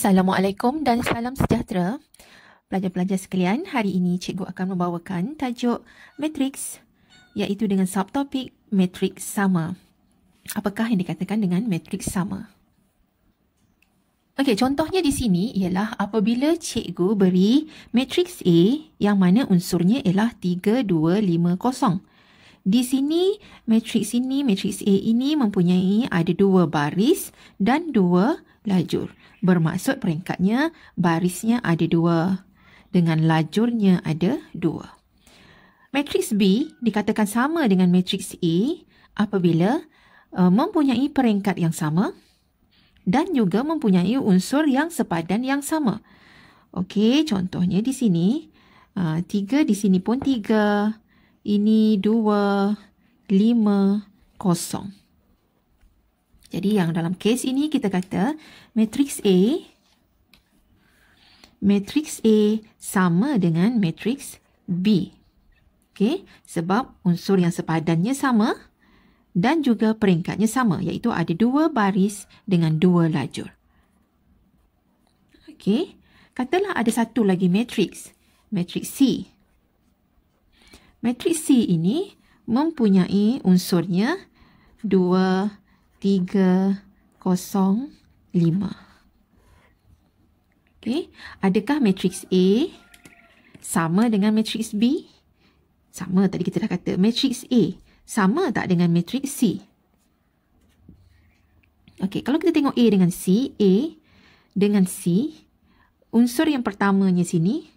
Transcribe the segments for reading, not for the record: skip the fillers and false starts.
Assalamualaikum dan salam sejahtera. Pelajar-pelajar sekalian, hari ini cikgu akan membawakan tajuk matriks iaitu dengan subtopik matriks sama. Apakah yang dikatakan dengan matriks sama? Okey, contohnya di sini ialah apabila cikgu beri matriks A yang mana unsurnya ialah 3, 2, 5, 0. Di sini, matriks A ini mempunyai ada 2 baris dan 2 lajur. Bermaksud peringkatnya barisnya ada 2 dengan lajurnya ada 2. Matriks B dikatakan sama dengan matriks A apabila mempunyai peringkat yang sama dan juga mempunyai unsur yang sepadan yang sama. Okey, contohnya di sini 3 di sini pun 3. Ini 2, 5, 0. Jadi yang dalam kes ini kita kata matriks A sama dengan matriks B. Okey, sebab unsur yang sepadannya sama dan juga peringkatnya sama, iaitu ada 2 baris dengan 2 lajur. Okey, katalah ada satu lagi matriks C. Matriks C ini mempunyai unsurnya 2, 3, 0, 5. Okey, adakah matriks A sama dengan matriks B? Sama, tadi kita dah kata. Matriks A sama tak dengan matriks C? Okey, kalau kita tengok A dengan C, unsur yang pertamanya sini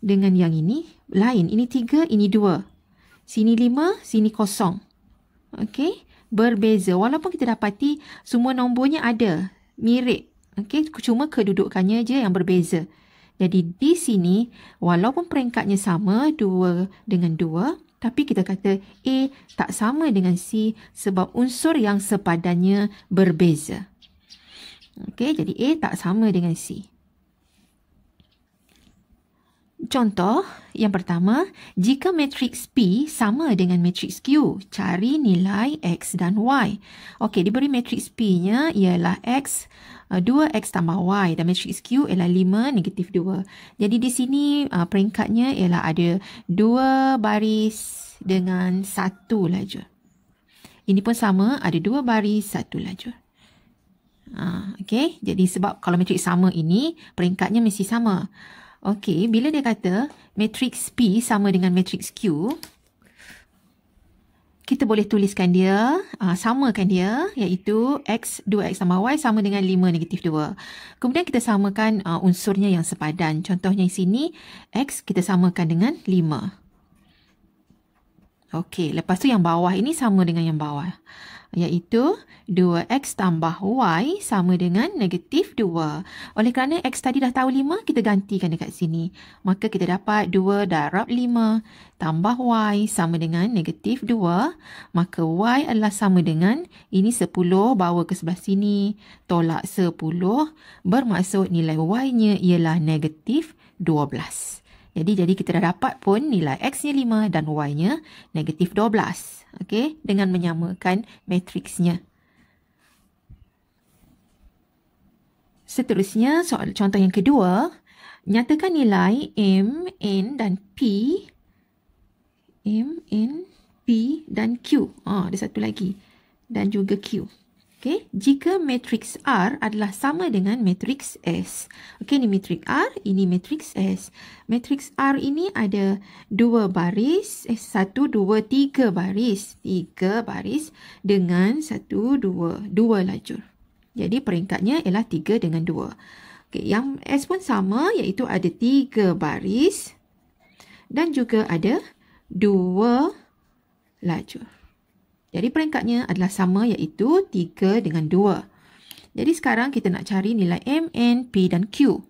dengan yang ini lain. Ini 3, ini 2. Sini 5, sini 0. Okey, berbeza. Walaupun kita dapati semua nombornya ada, mirip. Okey, cuma kedudukannya je yang berbeza. Jadi di sini, walaupun peringkatnya sama, 2 dengan 2, tapi kita kata A tak sama dengan C sebab unsur yang sepadannya berbeza. Okey, jadi A tak sama dengan C. Contoh yang pertama, jika matriks P sama dengan matriks Q, cari nilai X dan Y. Okey, diberi matriks P-nya ialah X, 2X tambah Y dan matriks Q ialah 5, negatif 2. Jadi di sini peringkatnya ialah ada 2 baris dengan 1 lajur. Ini pun sama, ada 2 baris, 1 lajur. Okey, jadi sebab kalau matriks sama ini, peringkatnya mesti sama. Okey, bila dia kata matriks P sama dengan matriks Q, kita boleh tuliskan dia, samakan dia, iaitu X, 2X tambah Y sama dengan 5, negatif 2. Kemudian kita samakan unsurnya yang sepadan. Contohnya di sini, X kita samakan dengan 5. Okey, lepas tu yang bawah ini sama dengan yang bawah, iaitu 2X tambah Y sama dengan negatif 2. Oleh kerana X tadi dah tahu 5, kita gantikan dekat sini. Maka kita dapat 2 darab 5 tambah Y sama dengan negatif 2. Maka Y adalah sama dengan, ini 10 bawa ke sebelah sini, tolak 10. Bermaksud nilai Y-nya ialah negatif 12. Jadi kita dah dapat pun nilai X-nya 5 dan Y-nya negatif 12. Okey, dengan menyamakan matriksnya. Seterusnya, soal contoh yang kedua, nyatakan nilai M, N dan P. M, N, P dan Q. Ada satu lagi. Dan juga Q. Okey, jika matriks R adalah sama dengan matriks S. Okey, ini matriks R, ini matriks S. Matriks R ini ada 2 baris, 1, 2, 3 baris. 3 baris dengan 1, 2 lajur. Jadi peringkatnya ialah 3 dengan 2. Okey, yang S pun sama, iaitu ada 3 baris dan juga ada 2 lajur. Jadi peringkatnya adalah sama, iaitu 3 dengan 2. Jadi sekarang kita nak cari nilai M, N, P dan Q.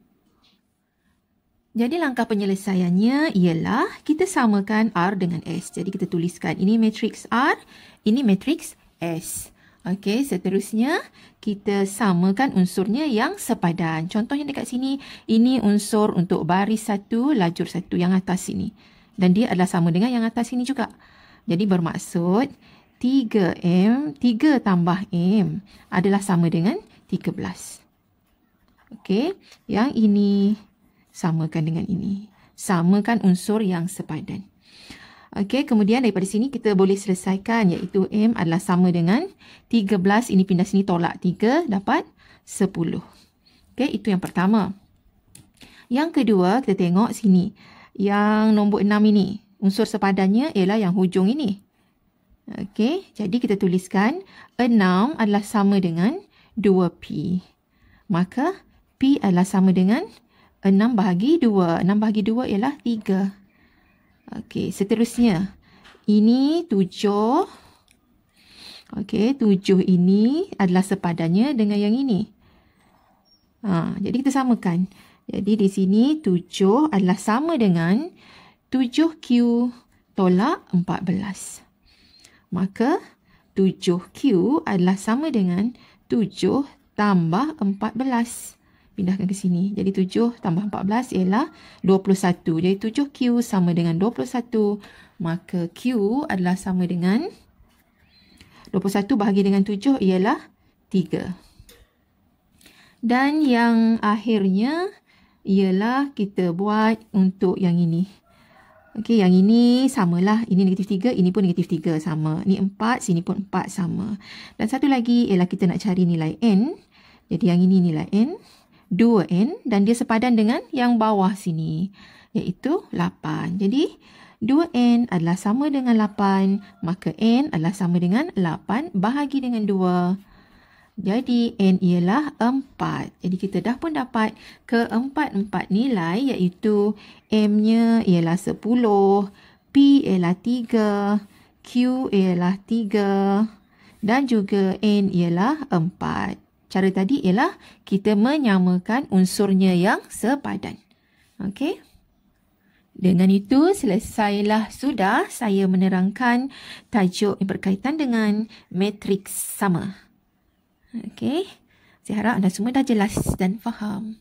Jadi langkah penyelesaiannya ialah kita samakan R dengan S. Jadi kita tuliskan ini matriks R, ini matriks S. Okey, seterusnya kita samakan unsurnya yang sepadan. Contohnya dekat sini, ini unsur untuk baris 1, lajur 1 yang atas sini. Dan dia adalah sama dengan yang atas sini juga. Jadi bermaksud 3M, 3 tambah M adalah sama dengan 13. Okey, yang ini samakan dengan ini. Samakan unsur yang sepadan. Okey, kemudian daripada sini kita boleh selesaikan, iaitu M adalah sama dengan 13. Ini pindah sini, tolak 3, dapat 10. Okey, itu yang pertama. Yang kedua, kita tengok sini. Yang nombor 6 ini, unsur sepadannya ialah yang hujung ini. Okey, jadi kita tuliskan 6 adalah sama dengan 2P. Maka P adalah sama dengan 6 bahagi 2. 6 bahagi 2 ialah 3. Okey, seterusnya. Ini 7. Okey, 7 ini adalah sepadannya dengan yang ini. Jadi kita samakan. Jadi di sini 7 adalah sama dengan 7Q tolak 14. Maka 7Q adalah sama dengan 7 tambah 14. Pindahkan ke sini. Jadi 7 tambah 14 ialah 21. Jadi 7Q sama dengan 21. Maka Q adalah sama dengan 21 bahagi dengan 7 ialah 3. Dan yang akhirnya ialah kita buat untuk yang ini. Okey, yang ini samalah. Ini negatif 3, ini pun negatif 3 sama. Ini 4, sini pun 4 sama. Dan satu lagi ialah kita nak cari nilai N. Jadi yang ini nilai N. 2N dan dia sepadan dengan yang bawah sini, iaitu 8. Jadi 2N adalah sama dengan 8, maka N adalah sama dengan 8 bahagi dengan 2. Jadi N ialah 4. Jadi kita dah pun dapat keempat-empat nilai, iaitu M-nya ialah 10, P ialah 3, Q ialah 3 dan juga N ialah 4. Cara tadi ialah kita menyamakan unsurnya yang sepadan. Okey. Dengan itu selesailah sudah saya menerangkan tajuk yang berkaitan dengan matriks sama. Okey. Saya harap anda semua dah jelas dan faham.